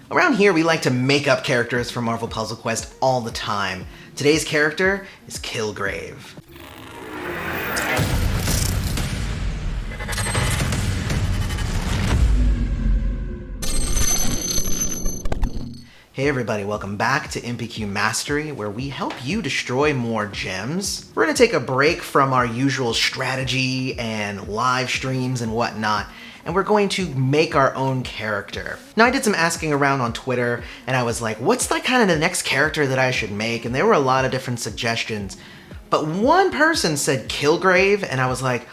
Around here, we like to make up characters from Marvel Puzzle Quest all the time. Today's character is Kilgrave. Hey everybody, welcome back to MPQ Mastery, where we help you destroy more gems. We're gonna take a break from our usual strategy and live streams and whatnot, and we're going to make our own character. Now, I did some asking around on Twitter, and I was like, what's like kind of the next character that I should make? And there were a lot of different suggestions. But one person said Kilgrave, and I was like,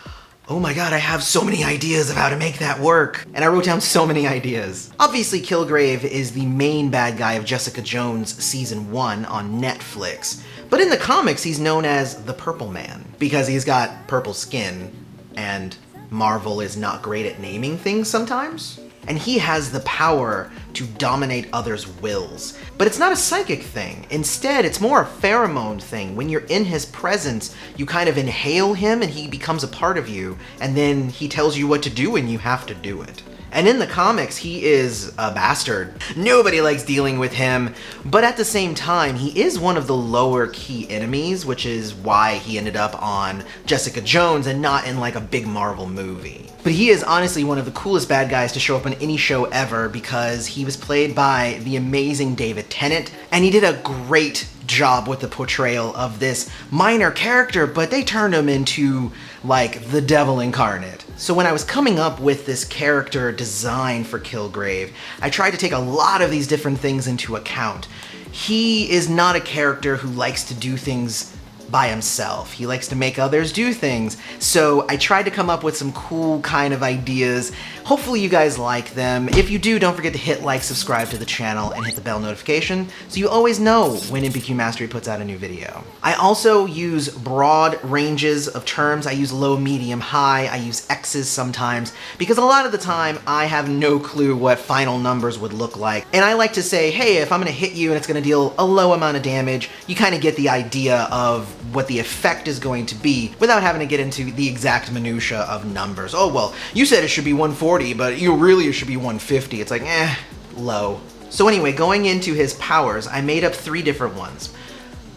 oh my god, I have so many ideas of how to make that work. And I wrote down so many ideas. Obviously, Kilgrave is the main bad guy of Jessica Jones Season 1 on Netflix. But in the comics, he's known as the Purple Man, because he's got purple skin, and Marvel is not great at naming things sometimes. And he has the power to dominate others' wills. But it's not a psychic thing. Instead, it's more a pheromone thing. When you're in his presence, you kind of inhale him and he becomes a part of you, and then he tells you what to do and you have to do it. And in the comics, he is a bastard. Nobody likes dealing with him, but at the same time, he is one of the lower key enemies, which is why he ended up on Jessica Jones and not in like a big Marvel movie. But he is honestly one of the coolest bad guys to show up on any show ever, because he was played by the amazing David Tennant, and he did a great job with the portrayal of this minor character, but they turned him into like the devil incarnate. So when I was coming up with this character design for Kilgrave, I tried to take a lot of these different things into account. He is not a character who likes to do things by himself. He likes to make others do things. So I tried to come up with some cool kind of ideas. Hopefully you guys like them. If you do, don't forget to hit like, subscribe to the channel, and hit the bell notification so you always know when MPQ Mastery puts out a new video. I also use broad ranges of terms. I use low, medium, high. I use X's sometimes, because a lot of the time I have no clue what final numbers would look like. And I like to say, hey, if I'm gonna hit you and it's gonna deal a low amount of damage, you kind of get the idea of what the effect is going to be without having to get into the exact minutia of numbers. Oh, well, you said it should be 140, but it should be 150. It's like, low. So anyway, going into his powers, I made up 3 different ones.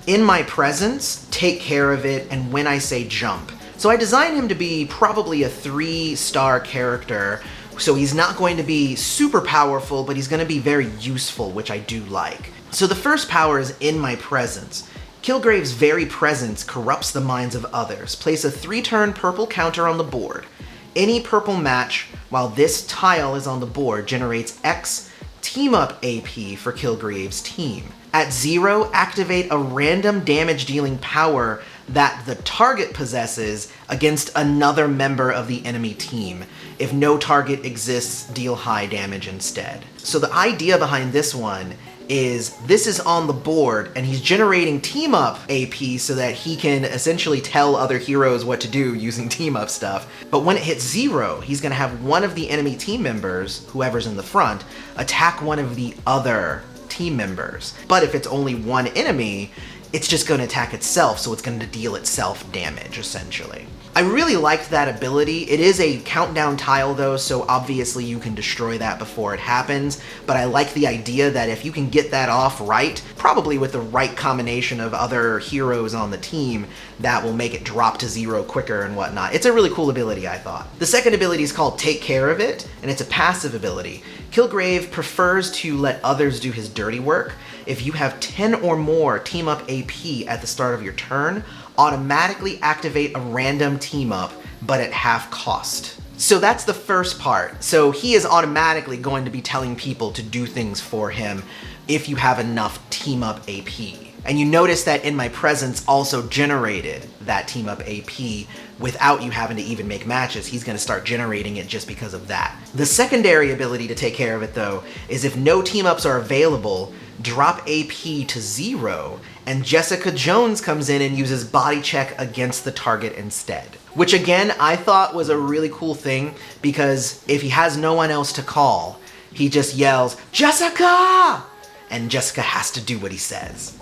In my presence, take care of it, and when I say jump. So I designed him to be probably a 3-star character, so he's not going to be super powerful, but he's going to be very useful, which I do like. So the first power is in my presence. Kilgrave's very presence corrupts the minds of others. Place a 3-turn purple counter on the board. Any purple match while this tile is on the board generates X team-up AP for Kilgrave's team. At 0, activate a random damage-dealing power that the target possesses against another member of the enemy team. If no target exists, deal high damage instead. So the idea behind this one is this is on the board and he's generating team up AP so that he can essentially tell other heroes what to do using team up stuff. But when it hits 0, he's gonna have one of the enemy team members, whoever's in the front, attack one of the other team members. But if it's only one enemy, it's just gonna attack itself, so it's gonna deal itself damage, essentially. I really liked that ability. It is a countdown tile though, so obviously you can destroy that before it happens, but I like the idea that if you can get that off right, probably with the right combination of other heroes on the team, that will make it drop to 0 quicker and whatnot. It's a really cool ability, I thought. The second ability is called Take Care of It, and it's a passive ability. Kilgrave prefers to let others do his dirty work. If you have 10 or more team up AP at the start of your turn, automatically activate a random team up, but at half cost. So that's the first part. So he is automatically going to be telling people to do things for him if you have enough team up AP. And you notice that in my presence also generated that team up AP without you having to even make matches. He's gonna start generating it just because of that. The secondary ability to take care of it though is if no team ups are available, drop AP to 0, and Jessica Jones comes in and uses body check against the target instead. Which again, I thought was a really cool thing, because if he has no one else to call, he just yells, "Jessica!" and Jessica has to do what he says.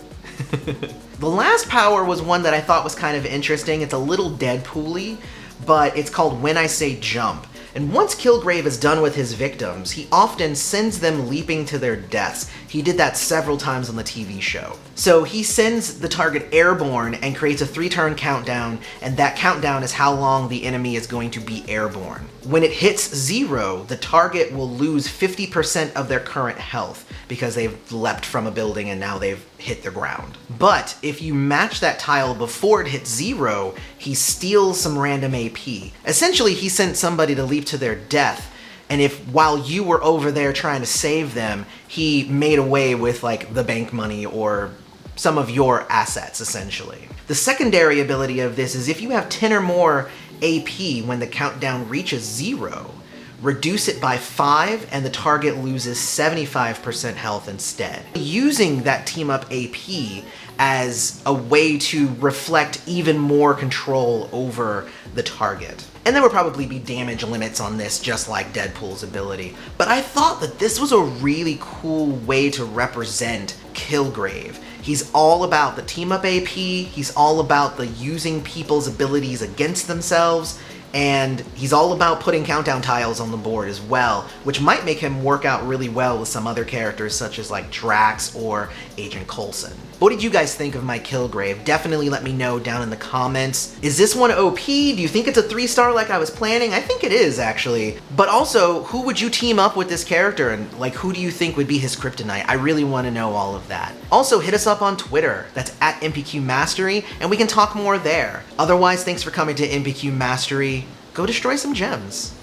The last power was one that I thought was kind of interesting. It's a little Deadpool-y, but it's called When I Say Jump. And once Kilgrave is done with his victims, he often sends them leaping to their deaths. He did that several times on the TV show. So he sends the target airborne and creates a 3-turn countdown, and that countdown is how long the enemy is going to be airborne. When it hits 0, the target will lose 50% of their current health because they've leapt from a building and now they've hit the ground. But if you match that tile before it hits 0, he steals some random AP. Essentially, he sent somebody to leap to their death, and if while you were over there trying to save them, he made away with like the bank money or some of your assets, essentially. The secondary ability of this is if you have 10 or more AP when the countdown reaches 0, reduce it by 5 and the target loses 75% health instead. Using that team up AP as a way to reflect even more control over the target. And there would probably be damage limits on this, just like Deadpool's ability. But I thought that this was a really cool way to represent Kilgrave. He's all about the team up AP, he's all about the using people's abilities against themselves, and he's all about putting countdown tiles on the board as well, which might make him work out really well with some other characters such as like Drax or Agent Coulson. What did you guys think of my Kilgrave? Definitely let me know down in the comments. Is this one OP? Do you think it's a 3-star like I was planning? I think it is, actually. But also, who would you team up with this character, and like who do you think would be his kryptonite? I really want to know all of that. Also, hit us up on Twitter. That's at MPQ Mastery, and we can talk more there. Otherwise, thanks for coming to MPQ Mastery. Go destroy some gems.